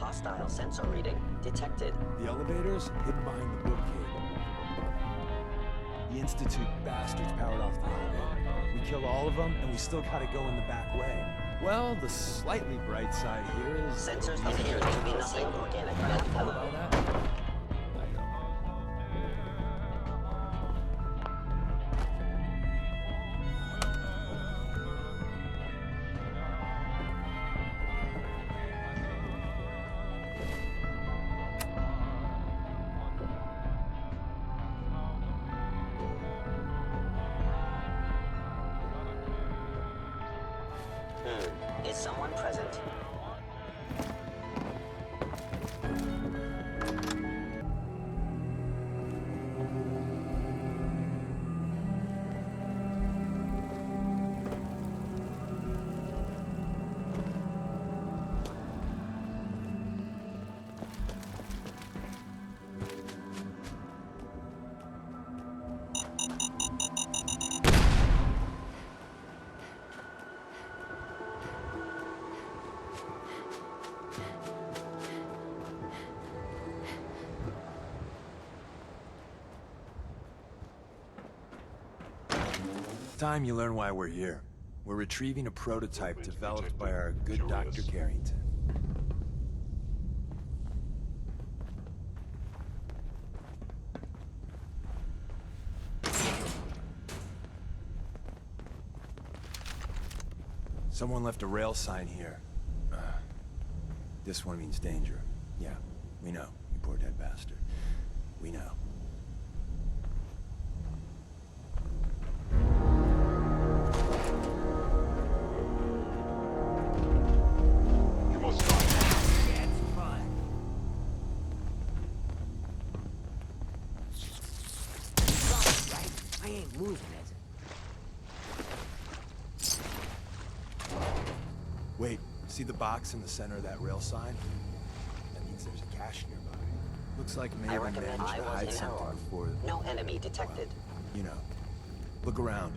Hostile sensor reading detected. The elevator's hidden behind the book cable. The Institute bastards powered off the elevator. We kill all of them, and we still gotta go in the back way. Well, the slightly bright side here is... Sensors appear to be nothing organic. By that? Is someone present? Time you learn why we're here. We're retrieving a prototype developed by our good Dr. Carrington. Someone left a rail sign here. This one means danger. Yeah, we know, you poor dead bastard. We know. Wait, see the box in the center of that rail sign? That means there's a cache nearby. Looks like maybe I they recommend managed to hide something before... No enemy detected. Well, you know. Look around.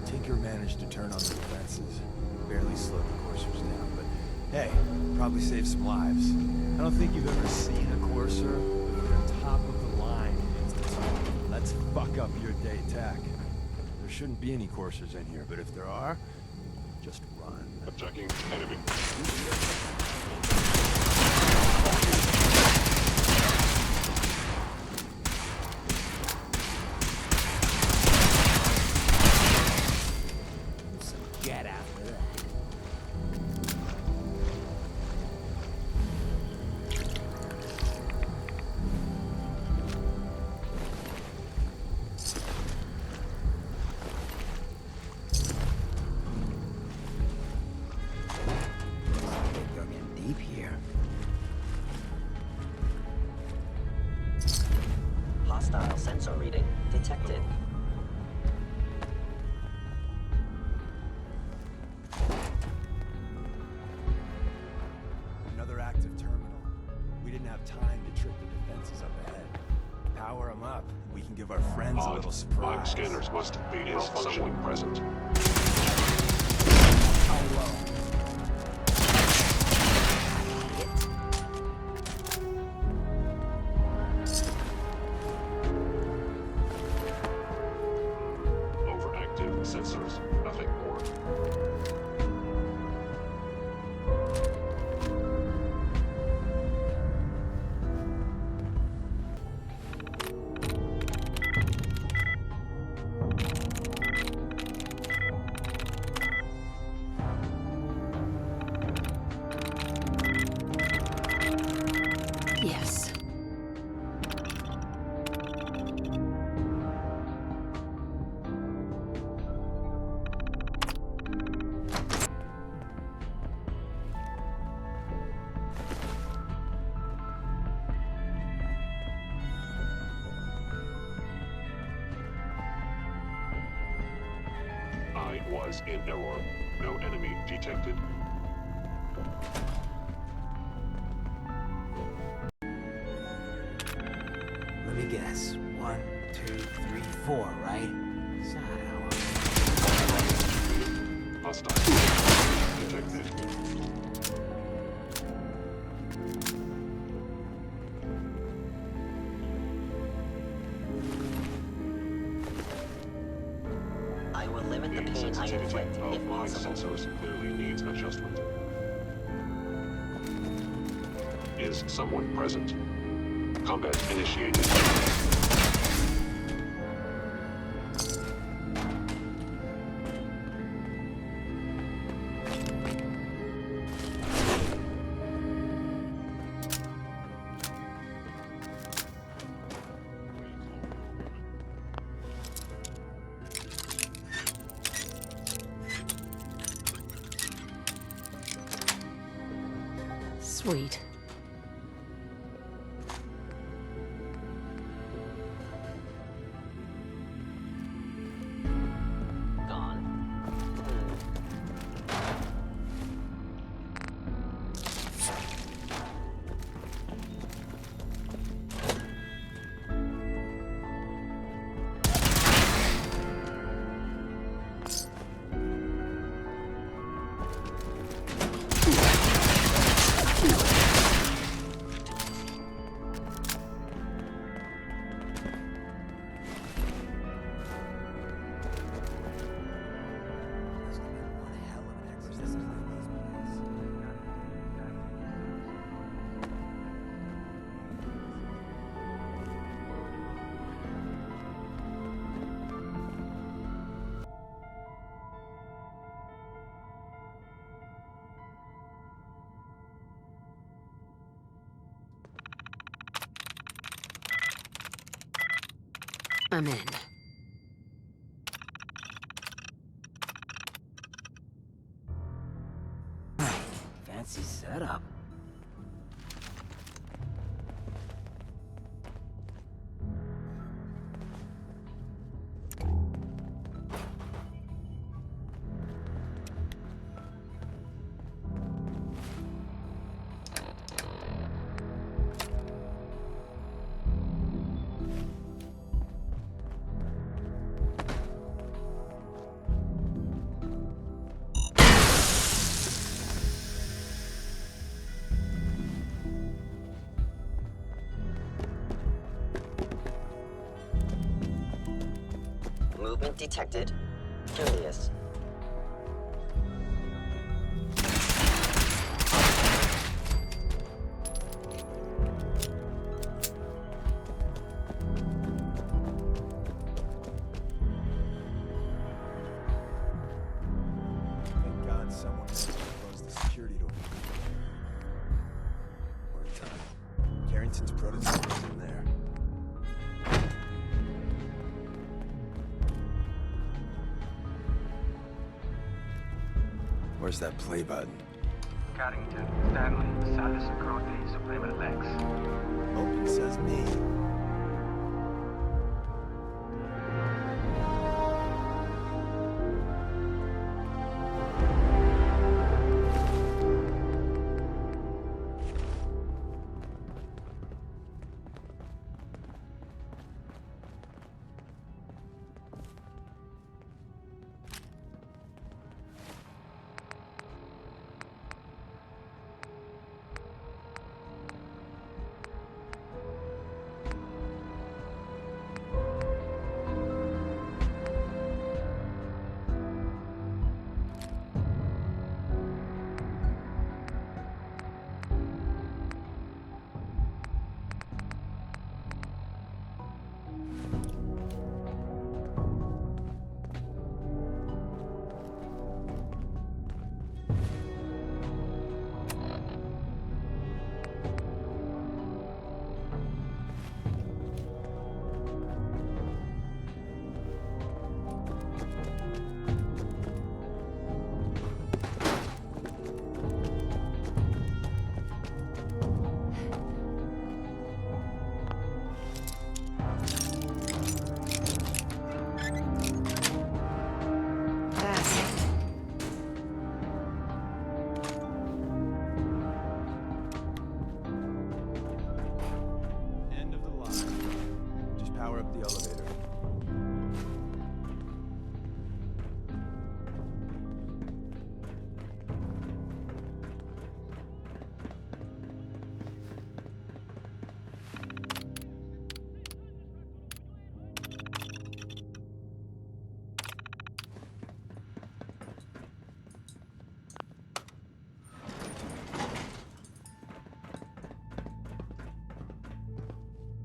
Tinker managed to turn on the defenses. Barely slowed the coursers down, but hey, probably saved some lives. I don't think you've ever seen a courser with the top of the line Institute. Let's fuck up your day tech. There shouldn't be any coursers in here, but if there are, just run. Attacking enemy. Get after that. Deep here. Hostile sensor reading detected. Another active terminal. We didn't have time to trick the defenses up ahead. Power them up. We can give our friends a little surprise. Five scanners must be malfunctioning present. Overactive sensors, nothing more. Yes. I was in error. No enemy detected. Let me guess. 1, 2, 3, 4, right? So, Hostile. Detected. I will limit the The pain I sensitivity inflict of if my possible. sensors clearly needs adjustment. Is someone present? Combat initiated. Sweet. Gone. I'm in. fancy setup. Movement detected. Curious. Thank God someone managed to close the security door. Work time. Carrington's prototype is in there. Where's that play button? Carrington, Stanley, Salus Crote, Suprema Lex. Open says me. power up the elevator.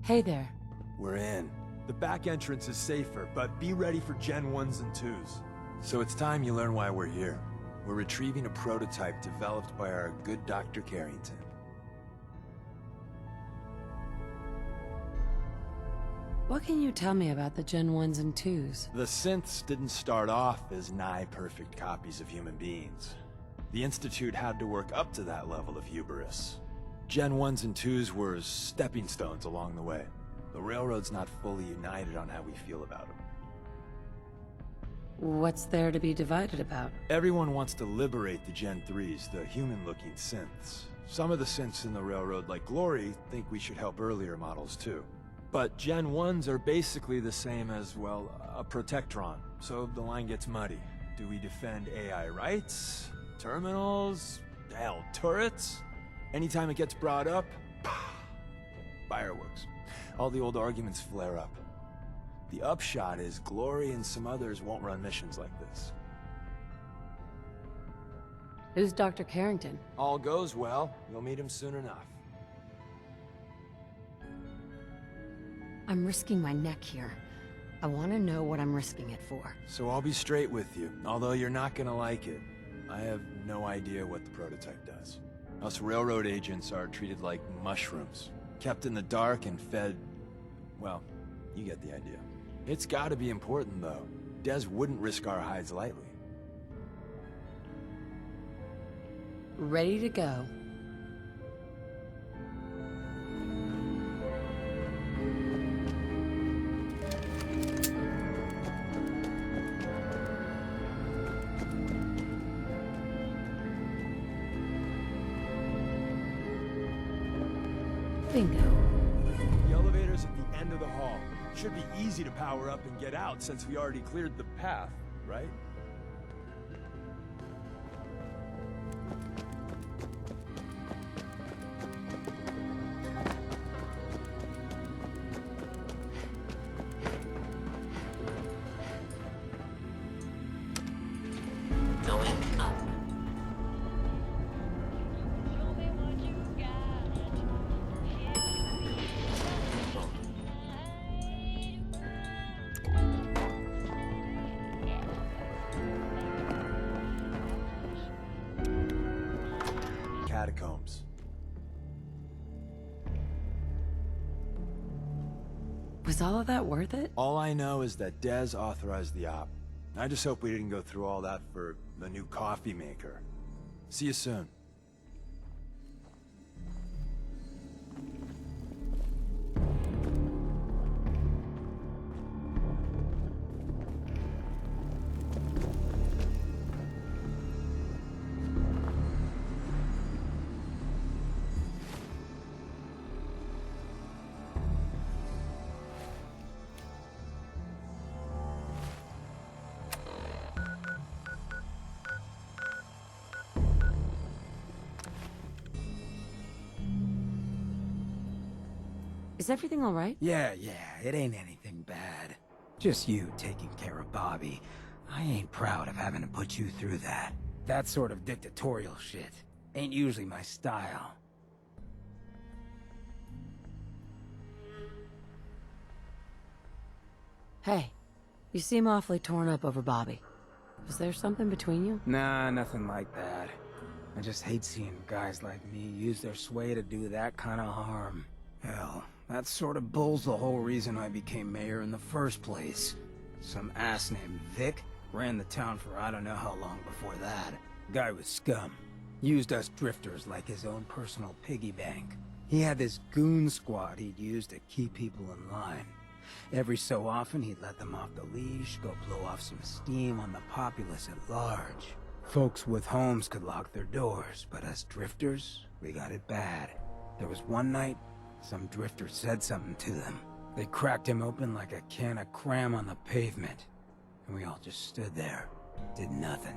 Hey there. We're in. The back entrance is safer, but be ready for Gen 1s and 2s. So it's time you learn why we're here. We're retrieving a prototype developed by our good Dr. Carrington. What can you tell me about the Gen 1s and 2s? The synths didn't start off as nigh-perfect copies of human beings. The Institute had to work up to that level of hubris. Gen 1s and 2s were stepping stones along the way. The Railroad's not fully united on how we feel about them. What's there to be divided about? Everyone wants to liberate the Gen 3s, the human-looking synths. Some of the synths in the Railroad, like Glory, think we should help earlier models too. But Gen 1s are basically the same as, well, a Protectron, so the line gets muddy. Do we defend AI rights? Terminals? Hell, turrets? Anytime it gets brought up, fireworks. All the old arguments flare up. The upshot is Glory and some others won't run missions like this. Who's Dr. Carrington? All goes well, you'll meet him soon enough. I'm risking my neck here. I want to know what I'm risking it for. So I'll be straight with you, although you're not gonna like it. I have no idea what the prototype does. Us Railroad agents are treated like mushrooms, kept in the dark and fed... well, you get the idea. It's gotta be important, though. Des wouldn't risk our hides lightly. Ready to go. Bingo. The elevator's at the end of the hall. Should be easy to power up and get out since we already cleared the path, right? Going up. Catacombs. Was all of that worth it? All I know is that Des authorized the op. I just hope we didn't go through all that for the new coffee maker. See you soon. Is everything all right? Yeah, it ain't anything bad. Just you taking care of Bobby. I ain't proud of having to put you through that. That sort of dictatorial shit ain't usually my style. Hey, you seem awfully torn up over Bobby. Was there something between you? Nah, nothing like that. I just hate seeing guys like me use their sway to do that kind of harm. Hell, that sort of bull's the whole reason I became mayor in the first place. Some ass named Vic ran the town for I don't know how long before that. Guy was scum. Used us drifters like his own personal piggy bank. He had this goon squad he'd use to keep people in line. Every so often he'd let them off the leash, go blow off some steam on the populace at large. Folks with homes could lock their doors, but us drifters, we got it bad. There was one night, some drifter said something to them. They cracked him open like a can of cram on the pavement, and we all just stood there, did nothing.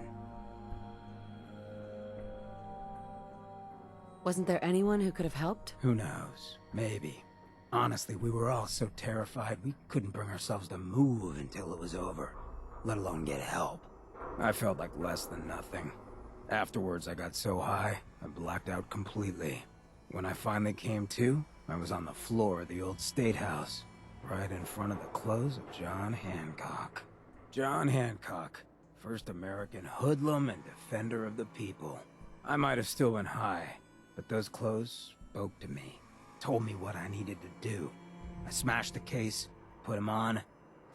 Wasn't there anyone who could have helped? Who knows? Maybe. Honestly, we were all so terrified we couldn't bring ourselves to move until it was over, let alone get help. I felt like less than nothing. Afterwards, I got so high, I blacked out completely. When I finally came to, I was on the floor of the old state house, right in front of the clothes of John Hancock. John Hancock, first American hoodlum and defender of the people. I might have still been high, but those clothes spoke to me, told me what I needed to do. I smashed the case, put him on,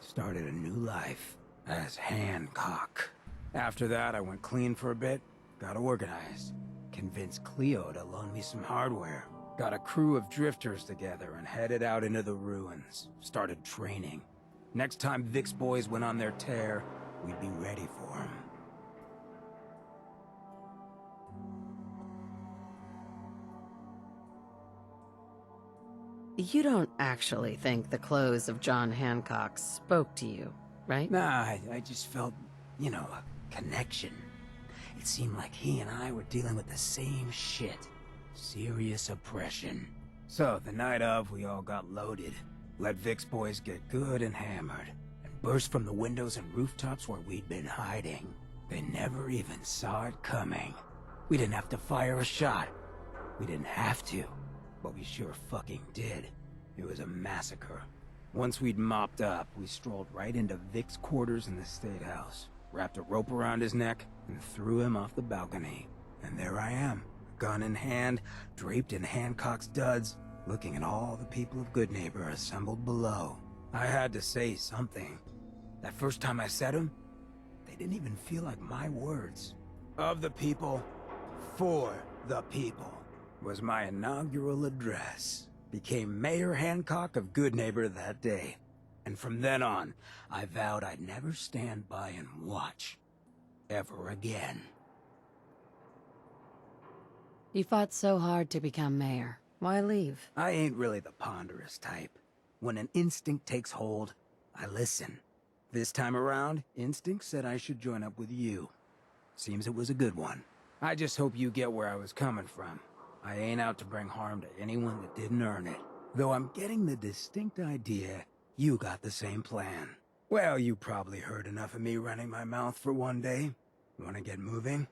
started a new life as Hancock. After that, I went clean for a bit, got organized, convinced Cleo to loan me some hardware, got a crew of drifters together and headed out into the ruins, started training. Next time Vic's boys went on their tear, we'd be ready for them. You don't actually think the clothes of John Hancock spoke to you, right? Nah, I just felt, you know, a connection. It seemed like he and I were dealing with the same shit. Serious oppression. So, the night of, we all got loaded, let Vic's boys get good and hammered, and burst from the windows and rooftops where we'd been hiding. They never even saw it coming. We didn't have to fire a shot. We didn't have to. But we sure fucking did. It was a massacre. Once we'd mopped up, we strolled right into Vic's quarters in the State House, wrapped a rope around his neck, and threw him off the balcony. And there I am, gun in hand, draped in Hancock's duds, looking at all the people of Goodneighbor assembled below. I had to say something. That first time I said them, they didn't even feel like my words. Of the people, for the people, was my inaugural address. Became Mayor Hancock of Goodneighbor that day. And from then on, I vowed I'd never stand by and watch. Ever again. You fought so hard to become mayor. Why leave? I ain't really the ponderous type. When an instinct takes hold, I listen. This time around, instinct said I should join up with you. Seems it was a good one. I just hope you get where I was coming from. I ain't out to bring harm to anyone that didn't earn it. Though I'm getting the distinct idea you got the same plan. Well, you probably heard enough of me running my mouth for one day. Wanna get moving?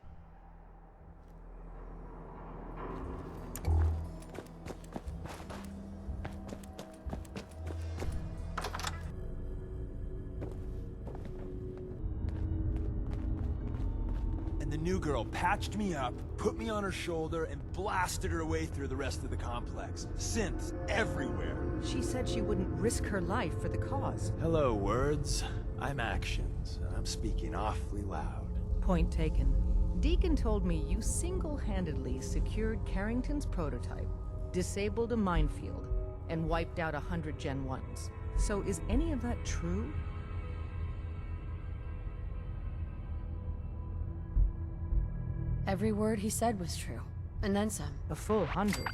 The new girl patched me up, put me on her shoulder, and blasted her away through the rest of the complex. Synths everywhere. She said she wouldn't risk her life for the cause. Hello, words. I'm actions, and I'm speaking awfully loud. Point taken. Deacon told me you single-handedly secured Carrington's prototype, disabled a minefield, and wiped out 100 Gen 1s. So is any of that true? Every word he said was true. And then some. A full 100.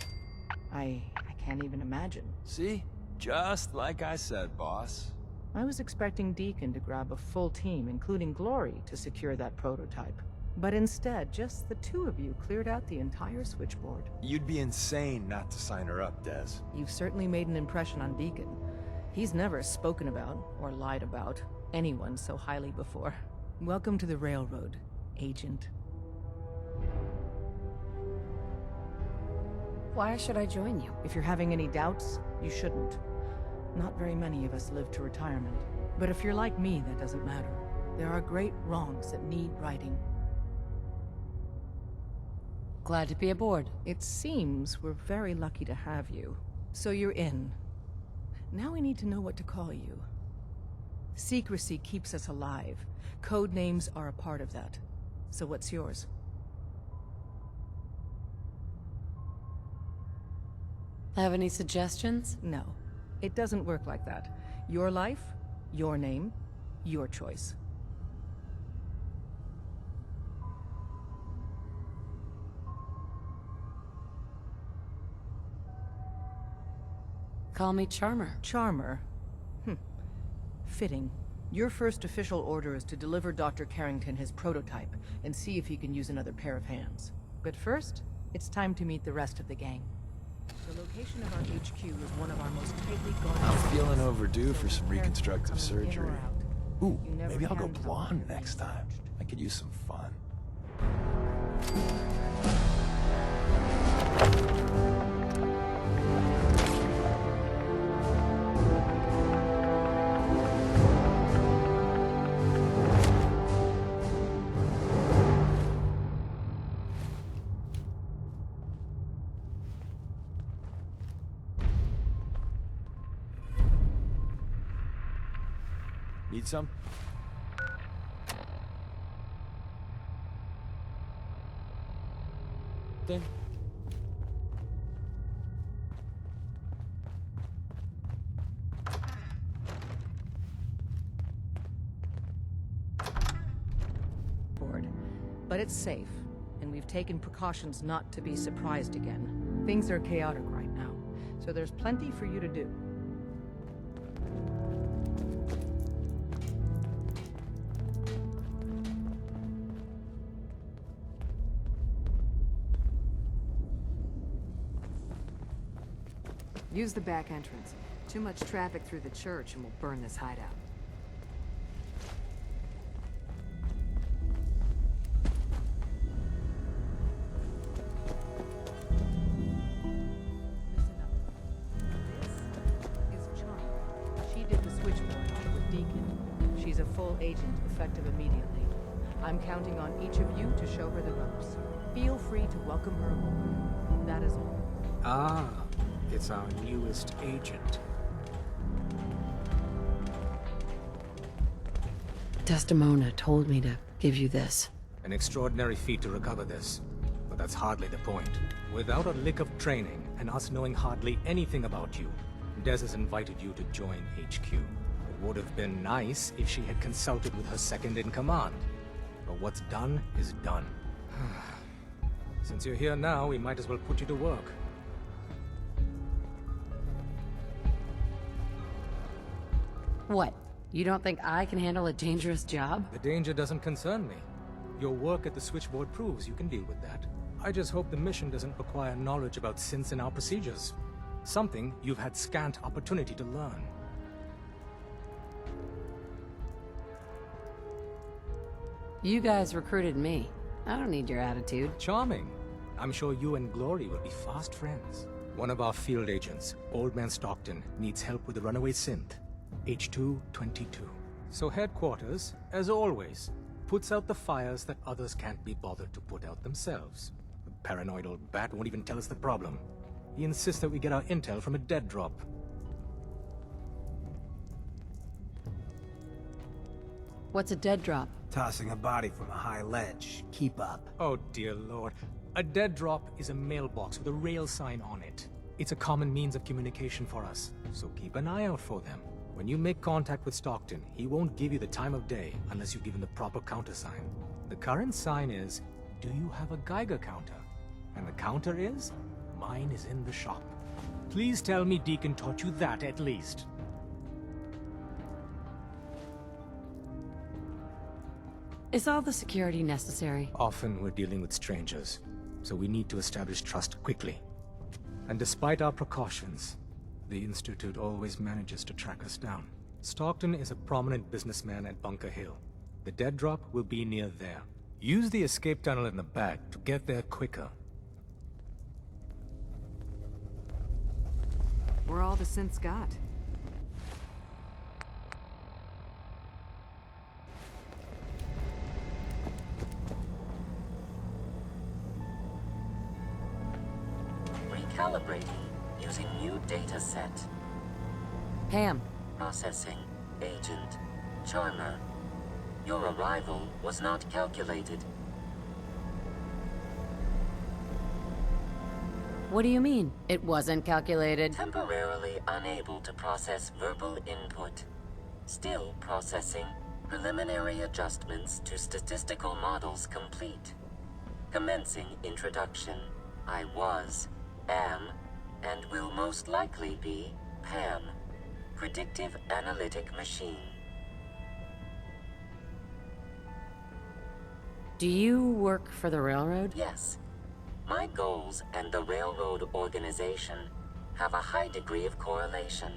I can't even imagine. See? Just like I said, boss. I was expecting Deacon to grab a full team, including Glory, to secure that prototype. But instead, just the two of you cleared out the entire switchboard. You'd be insane not to sign her up, Des. You've certainly made an impression on Deacon. He's never spoken about, or lied about, anyone so highly before. Welcome to the Railroad, Agent. Why should I join you? If you're having any doubts, you shouldn't. Not very many of us live to retirement. But if you're like me, that doesn't matter. There are great wrongs that need righting. Glad to be aboard. It seems we're very lucky to have you. So you're in. Now we need to know what to call you. Secrecy keeps us alive. Code names are a part of that. So what's yours? Have any suggestions? No. It doesn't work like that. Your life, your name, your choice. Call me Charmer. Charmer, Fitting. Your first official order is to deliver Dr. Carrington his prototype and see if he can use another pair of hands. But first, it's time to meet the rest of the gang. The location of our HQ is one of our most tightly guarded. I'm feeling sites, overdue so for some be prepared to reconstructive come in or surgery. out. Ooh, You never maybe I'll go can tell blonde when next you're time. watched. I could use some fun. Need some? Then. Board. But it's safe, and we've taken precautions not to be surprised again. Things are chaotic right now, so there's plenty for you to do. Use the back entrance. Too much traffic through the church and we'll burn this hideout. Listen up. This is Charlie. She did the switchboard with Deacon. She's a full agent, effective immediately. I'm counting on each of you to show her the ropes. Feel free to welcome her aboard. That is all. Ah, it's our newest agent. Desdemona told me to give you this. An extraordinary feat to recover this. But that's hardly the point. Without a lick of training, and us knowing hardly anything about you, Des has invited you to join HQ. It would have been nice if she had consulted with her second-in-command. But what's done is done. Since you're here now, we might as well put you to work. What? You don't think I can handle a dangerous job? The danger doesn't concern me. Your work at the switchboard proves you can deal with that. I just hope the mission doesn't require knowledge about synths and our procedures. Something you've had scant opportunity to learn. You guys recruited me. I don't need your attitude. Charming. I'm sure you and Glory will be fast friends. One of our field agents, Old Man Stockton, needs help with the runaway synth. H222. So headquarters, as always, puts out the fires that others can't be bothered to put out themselves. The paranoid old bat won't even tell us the problem. He insists that we get our intel from a dead drop. What's a dead drop? Tossing a body from a high ledge. Keep up. Oh dear lord. A dead drop is a mailbox with a rail sign on it. It's a common means of communication for us, so keep an eye out for them. When you make contact with Stockton, he won't give you the time of day unless you give him the proper countersign. The current sign is, do you have a Geiger counter? And the counter is, mine is in the shop. Please tell me Deacon taught you that at least. Is all the security necessary? Often we're dealing with strangers, so we need to establish trust quickly. And despite our precautions, the Institute always manages to track us down. Stockton is a prominent businessman at Bunker Hill. The dead drop will be near there. Use the escape tunnel in the back to get there quicker. We're all the synths got. Recalibrating using new data set. Pam, Processing. Agent. Charmer. Your arrival was not calculated. what do you mean? It wasn't calculated. Temporarily unable to process verbal input. Still processing. Preliminary adjustments to statistical models complete. Commencing introduction. I was, am, and will most likely be Pam. predictive analytic machine. Do you work for the railroad? Yes. My goals and the railroad organization have a high degree of correlation.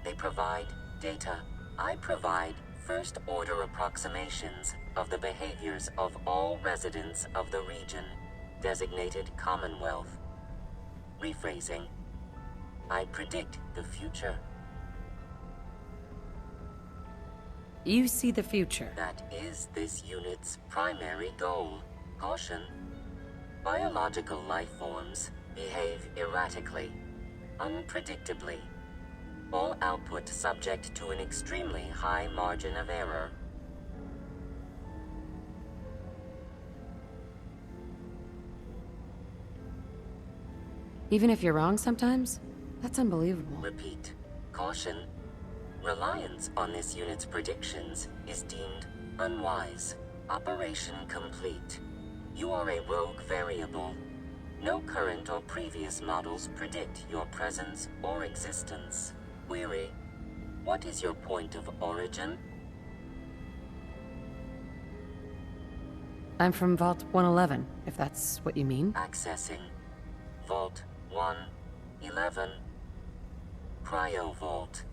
They provide data. I provide first-order approximations of the behaviors of all residents of the region, designated Commonwealth. Rephrasing. I predict the future. You see the future. That is this unit's primary goal. Caution. Biological life forms behave erratically, unpredictably. All output subject to an extremely high margin of error. Even if you're wrong sometimes? That's unbelievable. Repeat. Caution. Reliance on this unit's predictions is deemed unwise. Operation complete. You are a rogue variable. No current or previous models predict your presence or existence. Query. What is your point of origin? I'm from Vault 111, if that's what you mean. Accessing. Vault 111. Cryo Vault.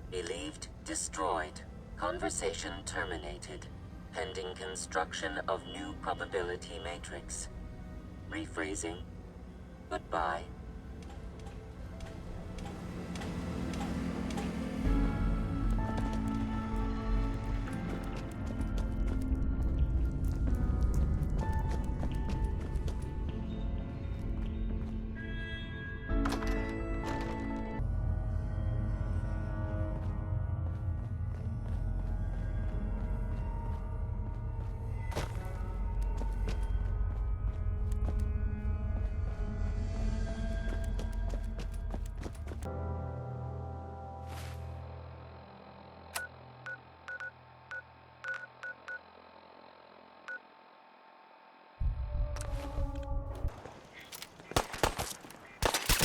Believed destroyed. Conversation terminated. Pending construction of new probability matrix. Rephrasing. Goodbye.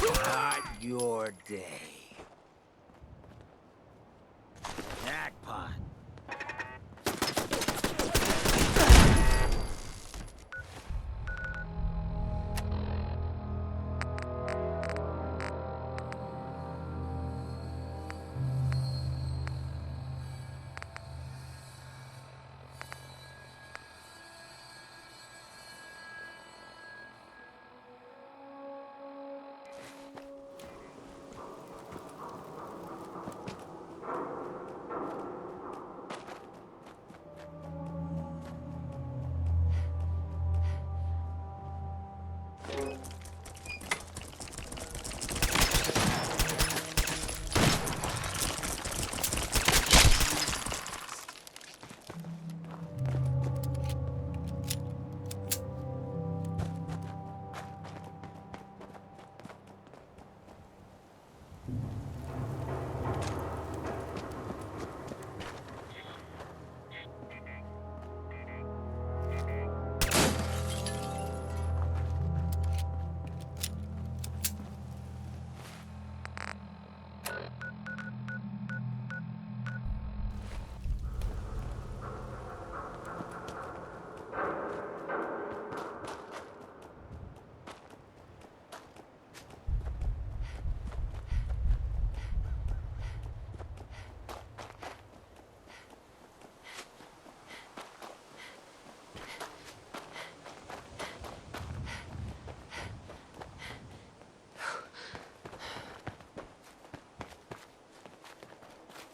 Not your day. Jackpot.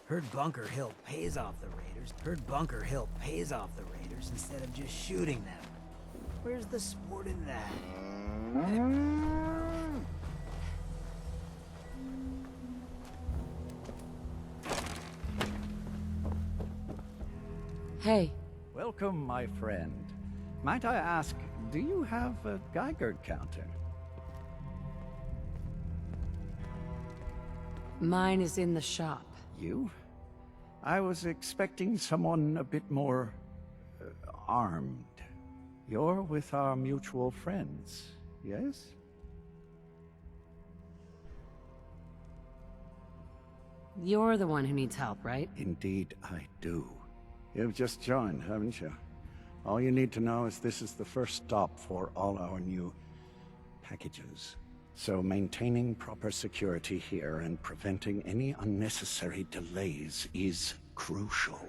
Heard Bunker Hill pays off the Raiders. Heard Bunker Hill pays off the Raiders instead of just shooting them. Where's the sport in that? Hey, Welcome, my friend. Might I ask, do you have a Geiger counter? mine is in the shop. You? I was expecting someone a bit more armed. You're with our mutual friends, yes? You're the one who needs help, right? Indeed, I do. You've just joined, haven't you? All you need to know is this is the first stop for all our new packages. So maintaining proper security here and preventing any unnecessary delays is crucial.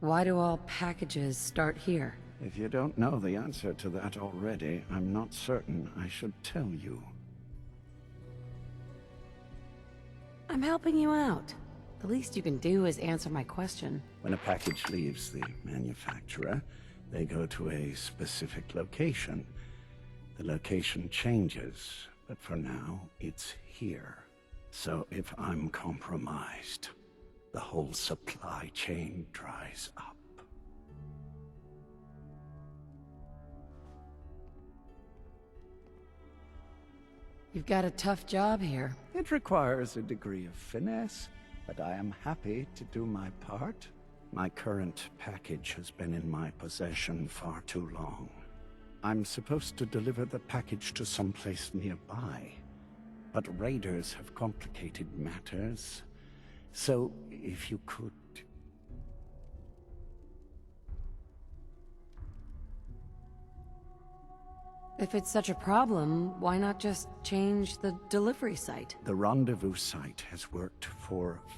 Why do all packages start here? If you don't know the answer to that already, I'm not certain I should tell you. I'm helping you out. The least you can do is answer my question. When a package leaves the manufacturer, they go to a specific location. The location changes, but for now, it's here. So if I'm compromised, the whole supply chain dries up. You've got a tough job here. It requires a degree of finesse, but I am happy to do my part. My current package has been in my possession far too long. I'm supposed to deliver the package to someplace nearby, but raiders have complicated matters. So, if you could... If it's such a problem, why not just change the delivery site? The rendezvous site has worked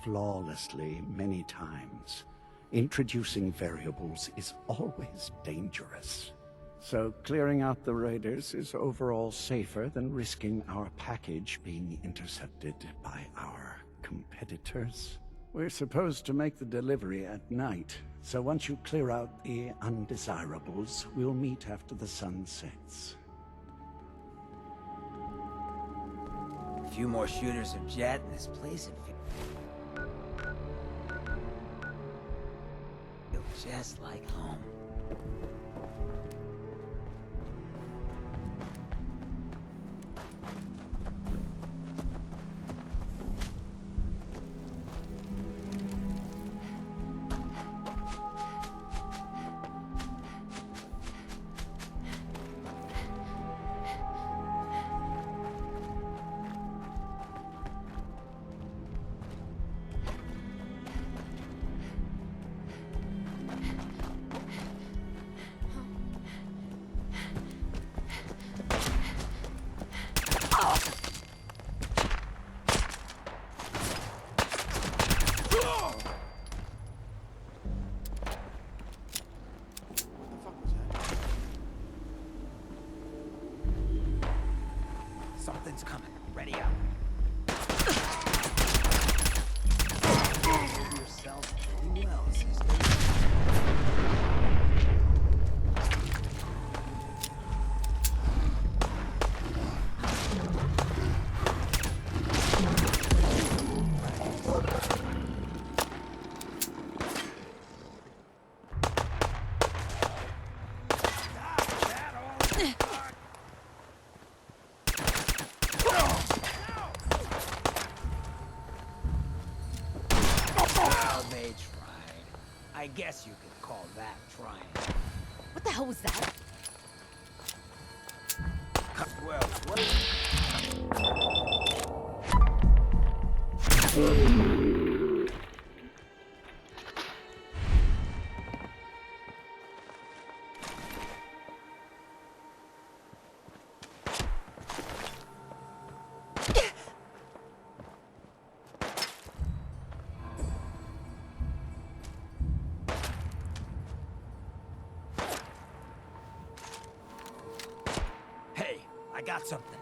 flawlessly many times. Introducing variables is always dangerous. So clearing out the raiders is overall safer than risking our package being intercepted by our competitors. We're supposed to make the delivery at night, so once you clear out the undesirables, we'll meet after the sun sets. A few more shooters of Jet in this place and feel just like home. Something's coming. Ready up. Yourself pretty well, sister. I guess you could call that trying. What the hell was that? Well, what? I got something.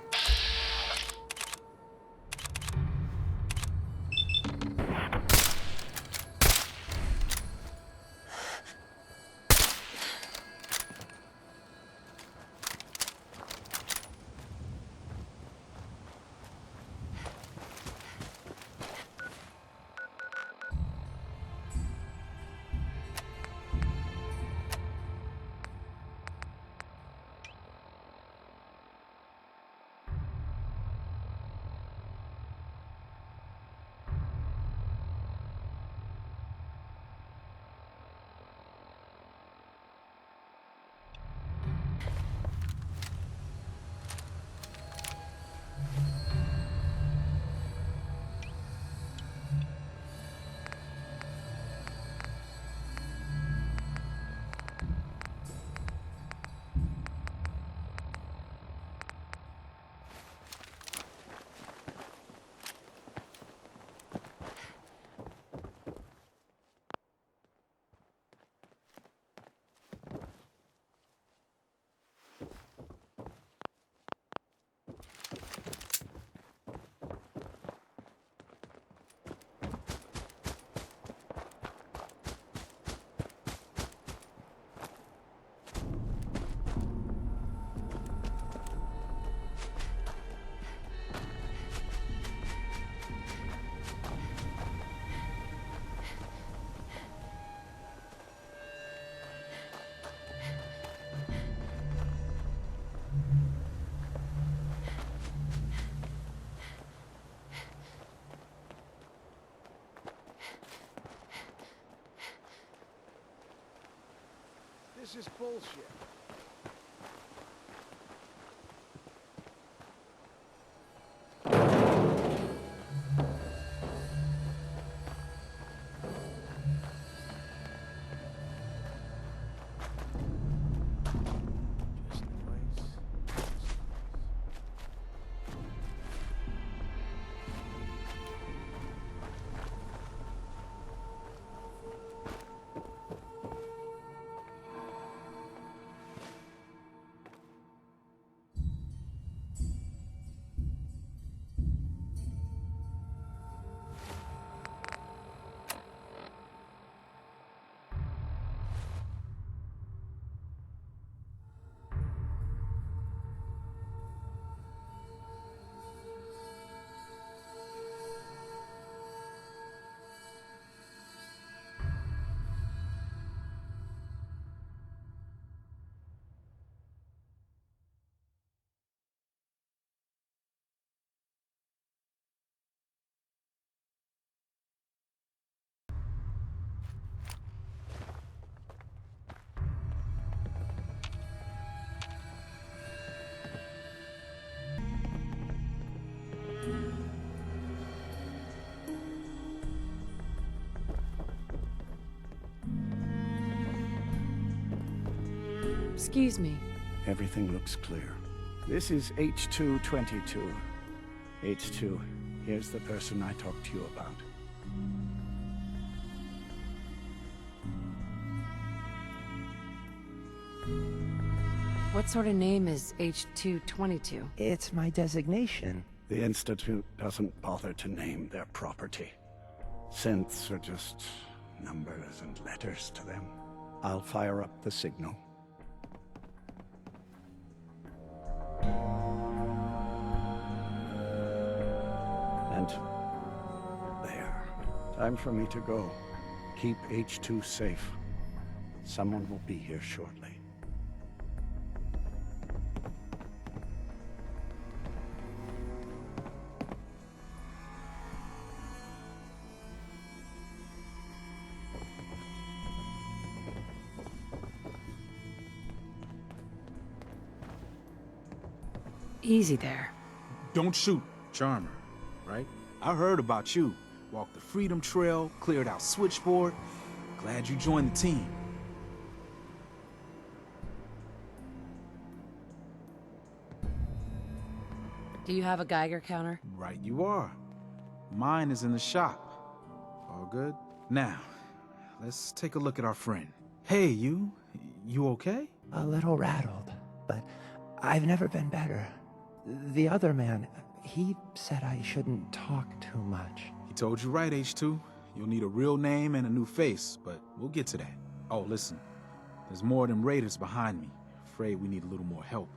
This is bullshit. Excuse me. Everything looks clear. This is H222. H2, here's the person I talked to you about. What sort of name is H222? It's my designation. The Institute doesn't bother to name their property. Synths are just numbers and letters to them. I'll fire up the signal. And there. Time for me to go. Keep H2 safe. Someone will be here shortly. Easy there. Don't shoot, Charmer, right? I heard about you. Walked the Freedom Trail, cleared out Switchboard. Glad you joined the team. Do you have a Geiger counter? Right you are. Mine is in the shop. All good? Now, let's take a look at our friend. Hey, you okay? A little rattled, but I've never been better. The other man, he said I shouldn't talk too much. He told you right, H2. You'll need a real name and a new face, but we'll get to that. Oh, listen. There's more of them raiders behind me. Afraid we need a little more help.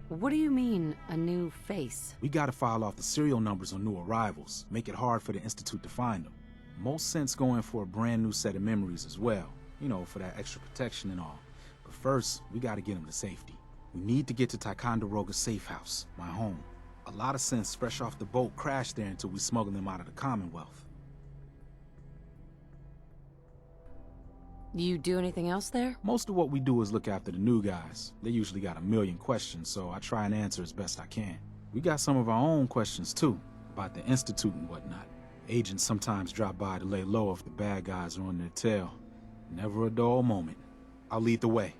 What do you mean, a new face? We gotta file off the serial numbers on new arrivals. Make it hard for the Institute to find them. Most sense going for a brand new set of memories as well. You know, for that extra protection and all. But first, we gotta get him to safety. We need to get to Ticonderoga's safe house, my home. A lot of synths fresh off the boat crashed there until we smuggled them out of the Commonwealth. Do you do anything else there? Most of what we do is look after the new guys. They usually got a million questions, so I try and answer as best I can. We got some of our own questions too, about the Institute and whatnot. Agents sometimes drop by to lay low if the bad guys are on their tail. Never a dull moment. I'll lead the way.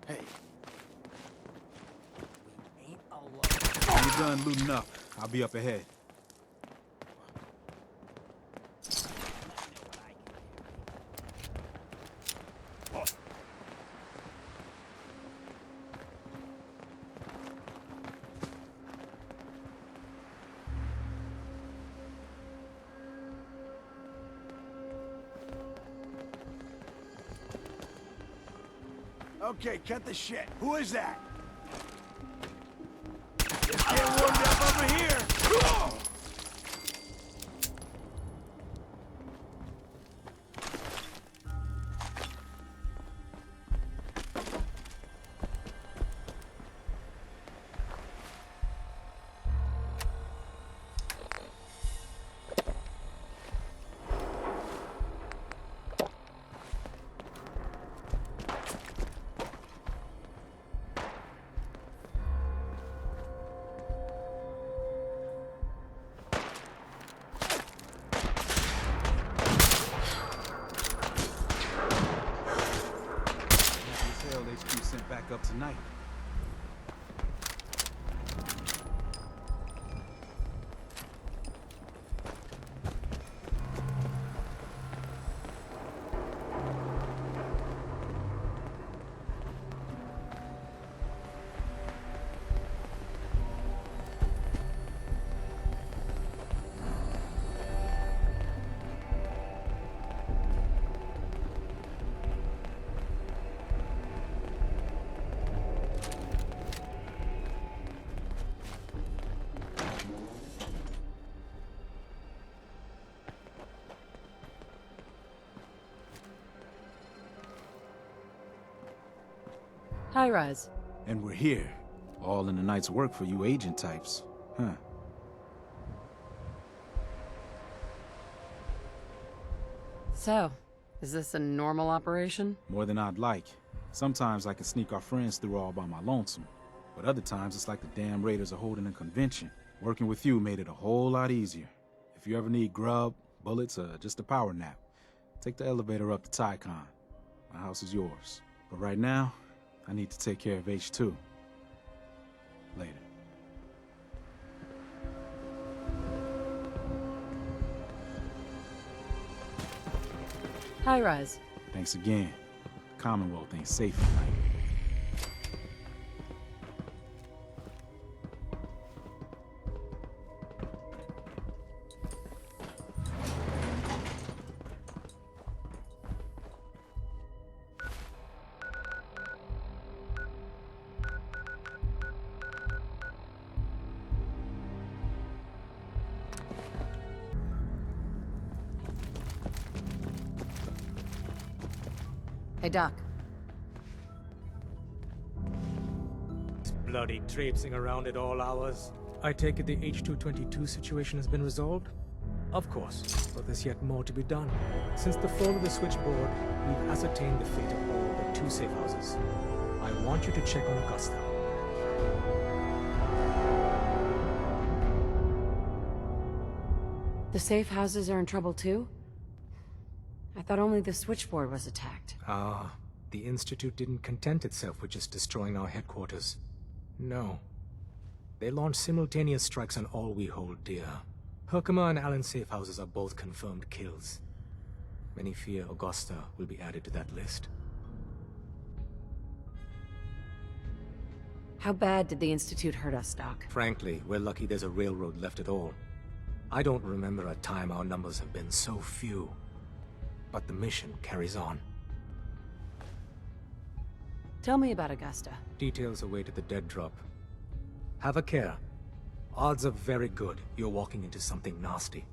Hey. When you're done looting up, I'll be up ahead. Okay, cut the shit. Who is that? Just get warmed up over here. wake up tonight. High rise. And we're here. All in the night's work for you agent types. Huh. So, is this a normal operation? More than I'd like. Sometimes I can sneak our friends through all by my lonesome. But other times it's like the damn raiders are holding a convention. Working with you made it a whole lot easier. If you ever need grub, bullets, or just a power nap, take the elevator up to Tycon. My house is yours. But right now, I need to take care of H2. Later. High rise. Thanks again. Commonwealth ain't safe tonight. Hey, Doc. This bloody traipsing around at all hours. I take it the H-222 situation has been resolved? Of course, but there's yet more to be done. Since the fall of the switchboard, we've ascertained the fate of all but 2 safe houses. I want you to check on Augusta. The safe houses are in trouble too? I thought only the switchboard was attacked. Ah, the Institute didn't content itself with just destroying our headquarters. No. They launched simultaneous strikes on all we hold dear. Herkimer and Allen's safe houses are both confirmed kills. Many fear Augusta will be added to that list. How bad did the Institute hurt us, Doc? Frankly, we're lucky there's a railroad left at all. I don't remember a time our numbers have been so few. But the mission carries on. Tell me about Augusta. Details await at the dead drop. Have a care. Odds are very good you're walking into something nasty.